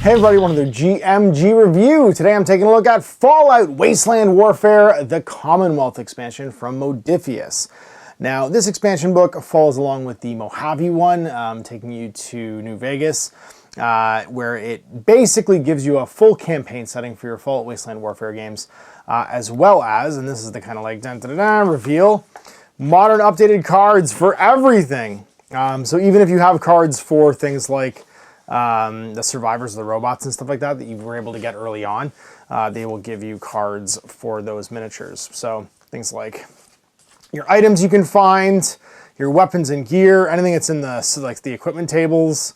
Hey everybody, one of the GMG review. Today I'm taking a look at Fallout Wasteland Warfare, the Commonwealth expansion from Modiphius. Now, this expansion book follows along with the Mojave one, taking you to New Vegas, where it basically gives you a full campaign setting for your Fallout Wasteland Warfare games, as well as, and this is the kind of like reveal, modern updated cards for everything. So even if you have cards for things like the survivors, the robots and stuff like that you were able to get early on, they will give you cards for those miniatures. So things like your items you can find, your weapons and gear, anything that's in the the equipment tables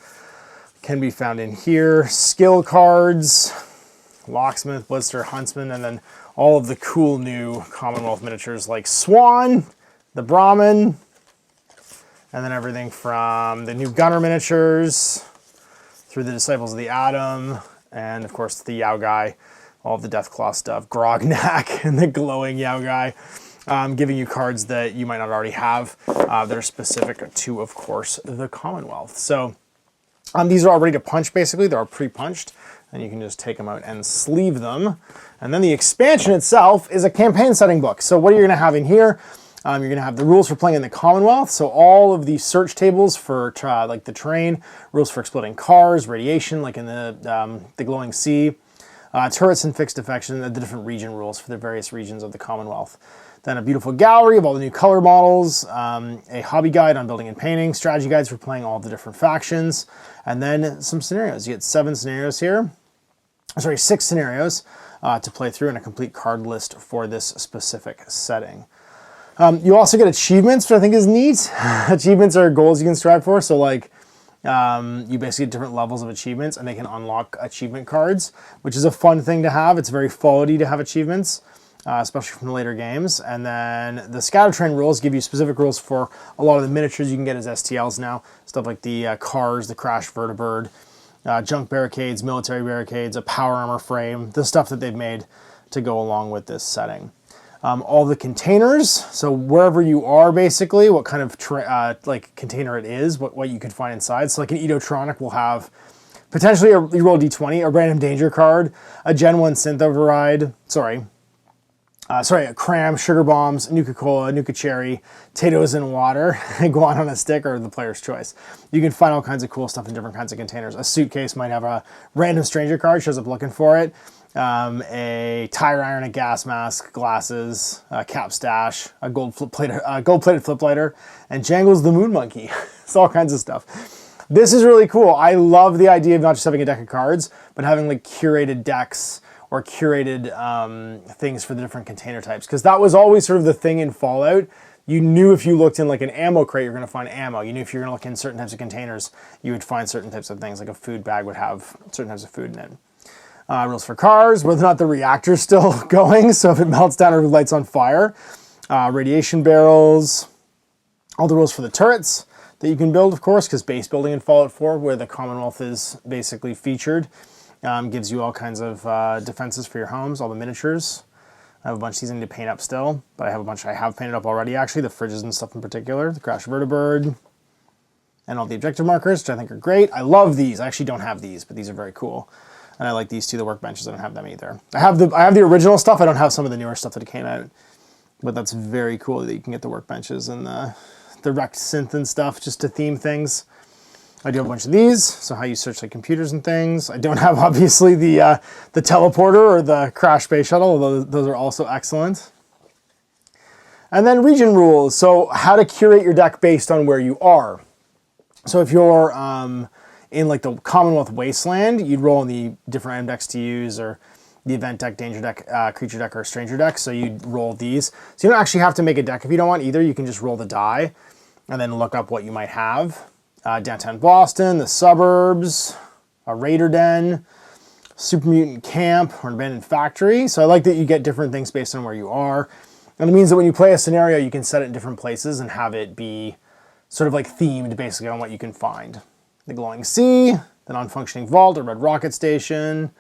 can be found in here. Skill cards, locksmith, blitzer, huntsman, and then all of the cool new Commonwealth miniatures like Swan, the Brahmin, and then everything from the new gunner miniatures through the Disciples of the Atom, and of course the Yao Guy, all of the Deathclaw stuff, Grognak and the glowing Yao Guy, giving you cards that you might not already have that are specific to, of course, the Commonwealth. So these are all ready to punch basically, they're all pre-punched, and you can just take them out and sleeve them. And then the expansion itself is a campaign setting book. So what are you gonna have in here? You're going to have the rules for playing in the Commonwealth, so all of the search tables for like the terrain, rules for exploding cars, radiation, like in the glowing sea, turrets and fixed defection, the different region rules for the various regions of the Commonwealth. Then a beautiful gallery of all the new color models, a hobby guide on building and painting, strategy guides for playing all the different factions, and then some scenarios. You get 7 scenarios here, sorry, 6 scenarios to play through, and a complete card list for this specific setting. You also get achievements, which I think is neat. Achievements are goals you can strive for. So like you basically get different levels of achievements, and they can unlock achievement cards, which is a fun thing to have. It's very Fallout-y to have achievements, especially from the later games. And then the Scattertrain rules give you specific rules for a lot of the miniatures you can get as STLs now. Stuff like the cars, the Crash Vertibird, junk barricades, military barricades, a power armor frame, the stuff that they've made to go along with this setting. All the containers, so wherever you are basically, what kind of like container it is, what you could find inside. So like an Edotronic will have potentially you roll D20, a random danger card, a Gen 1 synth override, a cram, sugar bombs, Nuka-Cola, Nuka-Cherry, potatoes and water, guan on a stick, or the player's choice. You can find all kinds of cool stuff in different kinds of containers. A suitcase might have a random stranger card, shows up looking for it. A tire iron, a gas mask, glasses, a cap stash, a gold-plated flip lighter, and Jangles the Moon Monkey. It's all kinds of stuff. This is really cool. I love the idea of not just having a deck of cards, but having like curated decks or curated things for the different container types. Because that was always sort of the thing in Fallout. You knew if you looked in like an ammo crate, you're going to find ammo. You knew if you're going to look in certain types of containers, you would find certain types of things. Like a food bag would have certain types of food in it. Rules for cars, whether or not the reactor's still going, so if it melts down or lights on fire. Radiation barrels. All the rules for the turrets that you can build, of course, because base building in Fallout 4, where the Commonwealth is basically featured, gives you all kinds of defenses for your homes, all the miniatures. I have a bunch of these I need to paint up still, but I have a bunch I have painted up already, actually, the fridges and stuff in particular, the Crash Vertibird, and all the objective markers, which I think are great. I love these. I actually don't have these, but these are very cool. And I like these two, the workbenches. I don't have them either. I have the original stuff. I don't have some of the newer stuff that came out. But that's very cool that you can get the workbenches and the wrecked synth and stuff just to theme things. I do have a bunch of these, so how you search like computers and things. I don't have obviously the teleporter or the crash space shuttle, although those are also excellent. And then region rules. So how to curate your deck based on where you are. So if you're in like the Commonwealth Wasteland, you'd roll in the different item decks to use, or the event deck, danger deck, creature deck, or stranger deck. So you'd roll these. So you don't actually have to make a deck if you don't want either. You can just roll the die and then look up what you might have. Downtown Boston, the suburbs, a raider den, super mutant camp, or an abandoned factory. So I like that you get different things based on where you are. And it means that when you play a scenario, you can set it in different places and have it be sort of like themed basically on what you can find. The glowing sea, the non-functioning vault or red rocket station,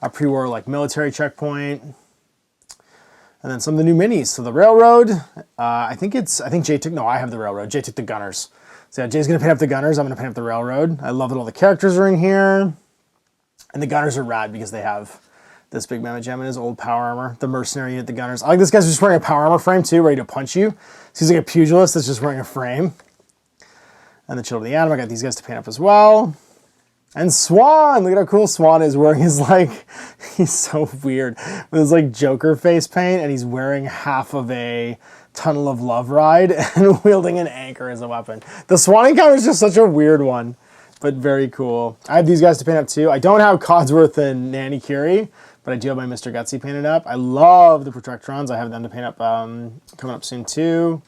a pre-war like military checkpoint, and then some of the new minis. So the railroad, I think Jay took, no, I have the railroad. Jay took the gunners. So yeah, Jay's gonna paint up the gunners, I'm gonna paint up the railroad. I love that all the characters are in here. And the gunners are rad because they have this big mammoth gem in his old power armor. The mercenary hit the gunners. I like this guy's just wearing a power armor frame too, ready to punch you. So he's like a pugilist that's just wearing a frame. And the Children of the Atom, I got these guys to paint up as well. And Swan, look at how cool Swan is wearing his like, he's so weird with his like Joker face paint, and he's wearing half of a Tunnel of Love ride and wielding an anchor as a weapon. The Swan encounter is just such a weird one, but very cool. I have these guys to paint up too. I don't have Codsworth and Nanny Curie, but I do have my Mr. Gutsy painted up. I love the Protectrons. I have them to paint up coming up soon too.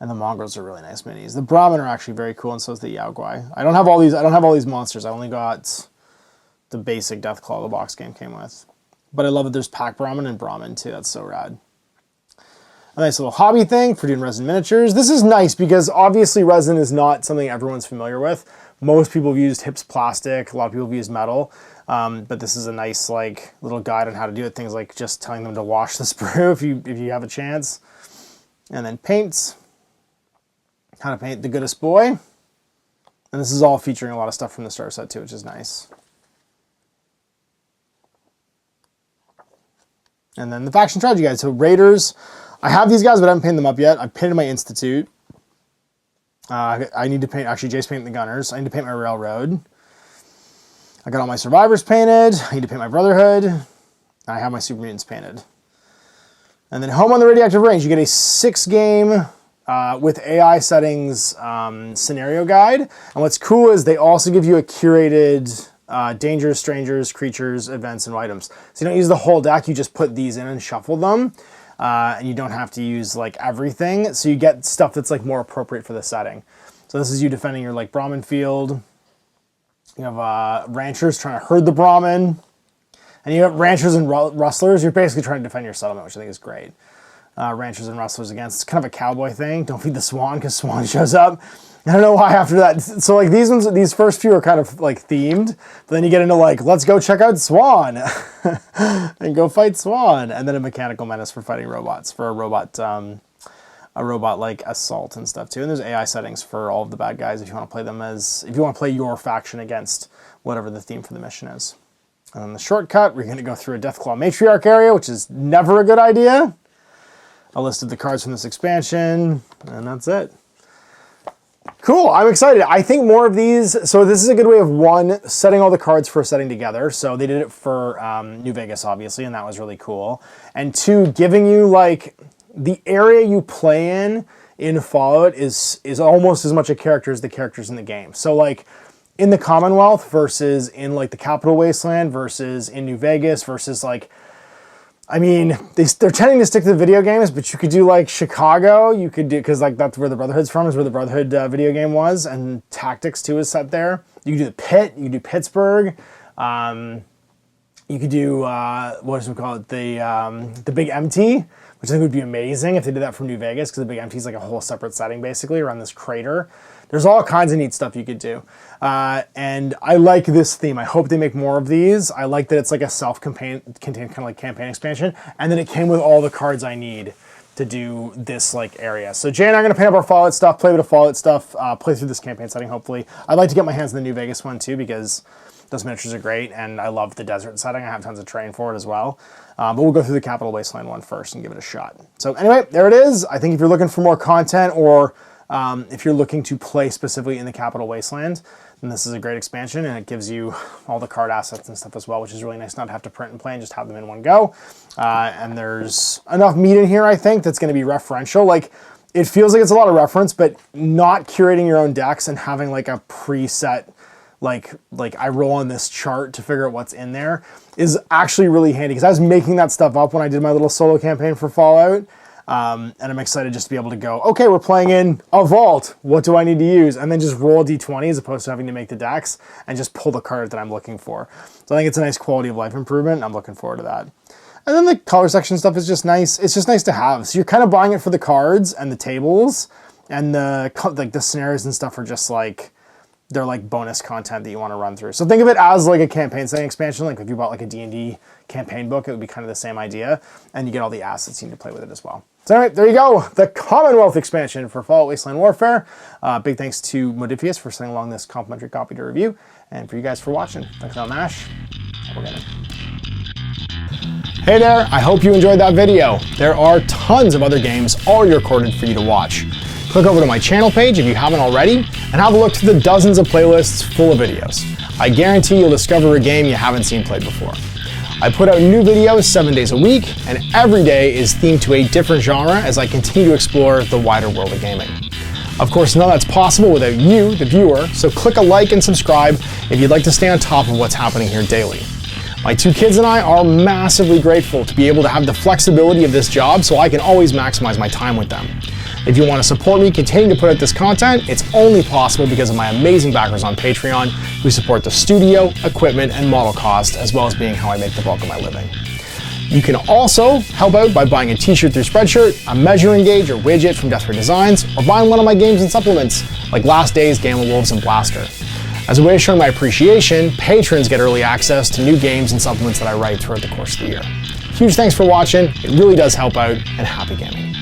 And the Mongrels are really nice minis. The Brahmin are actually very cool, and so is the Yao Guai. I don't have all these monsters. I only got the basic Deathclaw the box game came with. But I love that there's Pack Brahmin and Brahmin too. That's so rad. A nice little hobby thing for doing resin miniatures. This is nice because obviously resin is not something everyone's familiar with. Most people have used HIPS plastic. A lot of people have used metal. But this is a nice like little guide on how to do it. Things like just telling them to wash the sprue if you have a chance. And then paints. How to paint the goodest boy. And this is all featuring a lot of stuff from the starter set too, which is nice. And then the faction strategy guide. So Raiders, I have these guys, but I haven't painted them up yet. I painted my Institute. I need to paint, actually Jace painted the Gunners. I need to paint my Railroad. I got all my Survivors painted. I need to paint my Brotherhood. I have my Super Mutants painted. And then Home on the Radioactive Range, you get a 6-game with AI settings scenario guide. And what's cool is they also give you a curated dangers, strangers, creatures, events, and items. So you don't use the whole deck, you just put these in and shuffle them. And you don't have to use like everything. So you get stuff that's like more appropriate for the setting. So this is you defending your like Brahmin field. You have ranchers trying to herd the Brahmin. And you have ranchers and rustlers. You're basically trying to defend your settlement, which I think is great. Ranchers and rustlers against. It's kind of a cowboy thing. Don't feed the swan because Swan shows up. I don't know why after that. So like these first few are kind of like themed, but then you get into like, let's go check out Swan and go fight Swan. And then a mechanical menace for fighting robots, for a robot like assault and stuff too. And there's AI settings for all of the bad guys if you want to play them as, if you want to play your faction against whatever the theme for the mission is. And then the shortcut, we're going to go through a Deathclaw Matriarch area, which is never a good idea. I listed the cards from this expansion, and that's it. Cool, I'm excited. I think more of these, so this is a good way of one, setting all the cards for a setting together. So they did it for New Vegas, obviously, and that was really cool. And two, giving you like, the area you play in Fallout is almost as much a character as the characters in the game. So like, in the Commonwealth versus in like the Capital Wasteland versus in New Vegas versus like, I mean, they're tending to stick to the video games, but you could do like Chicago, you could do, because like that's where the Brotherhood's from, is where the Brotherhood video game was, and Tactics 2 is set there. You could do the Pit, you could do Pittsburgh, you could do, what does we call it, the Big Empty, which I think would be amazing if they did that from New Vegas, because the Big Empty is like a whole separate setting basically around this crater. There's all kinds of neat stuff you could do. And I like this theme. I hope they make more of these. I like that it's like a self-contained kind of like campaign expansion. And then it came with all the cards I need to do this like area. So Jay and I are going to paint up our Fallout stuff, play a bit of Fallout stuff, play through this campaign setting hopefully. I'd like to get my hands on the New Vegas one too, because those miniatures are great and I love the desert setting. I have tons of terrain for it as well. But we'll go through the Capital Wasteland one first and give it a shot. So anyway, there it is. I think if you're looking for more content, or if you're looking to play specifically in the Capital Wasteland, then this is a great expansion, and it gives you all the card assets and stuff as well, which is really nice not to have to print and play and just have them in one go. And there's enough meat in here, I think, that's going to be referential. Like, it feels like it's a lot of reference, but not curating your own decks and having like a preset, like I roll on this chart to figure out what's in there is actually really handy, because I was making that stuff up when I did my little solo campaign for Fallout. And I'm excited just to be able to go, okay, we're playing in a vault. What do I need to use? And then just roll D20 as opposed to having to make the decks and just pull the card that I'm looking for. So I think it's a nice quality of life improvement, and I'm looking forward to that. And then the color section stuff is just nice. It's just nice to have. So you're kind of buying it for the cards and the tables, and the scenarios and stuff are just like, they're like bonus content that you want to run through. So think of it as like a campaign setting expansion. Like if you bought like a D&D campaign book, it would be kind of the same idea, and you get all the assets you need to play with it as well. So anyway, there you go. The Commonwealth expansion for Fallout Wasteland Warfare. Big thanks to Modiphius for sending along this complimentary copy to review, and for you guys for watching. Thanks, Mash. We're gonna... Hey there, I hope you enjoyed that video. There are tons of other games already recorded for you to watch. Click over to my channel page if you haven't already, and have a look through the dozens of playlists full of videos. I guarantee you'll discover a game you haven't seen played before. I put out new videos 7 days a week, and every day is themed to a different genre as I continue to explore the wider world of gaming. Of course, none of that's possible without you, the viewer, so click a like and subscribe if you'd like to stay on top of what's happening here daily. My 2 kids and I are massively grateful to be able to have the flexibility of this job so I can always maximize my time with them. If you want to support me continuing to put out this content, it's only possible because of my amazing backers on Patreon who support the studio, equipment, and model cost, as well as being how I make the bulk of my living. You can also help out by buying a t-shirt through Spreadshirt, a measuring gauge or widget from Death Ray Designs, or buying one of my games and supplements like Last Days, Gamma Wolves, and Blaster. As a way of showing my appreciation, patrons get early access to new games and supplements that I write throughout the course of the year. Huge thanks for watching, it really does help out, and happy gaming.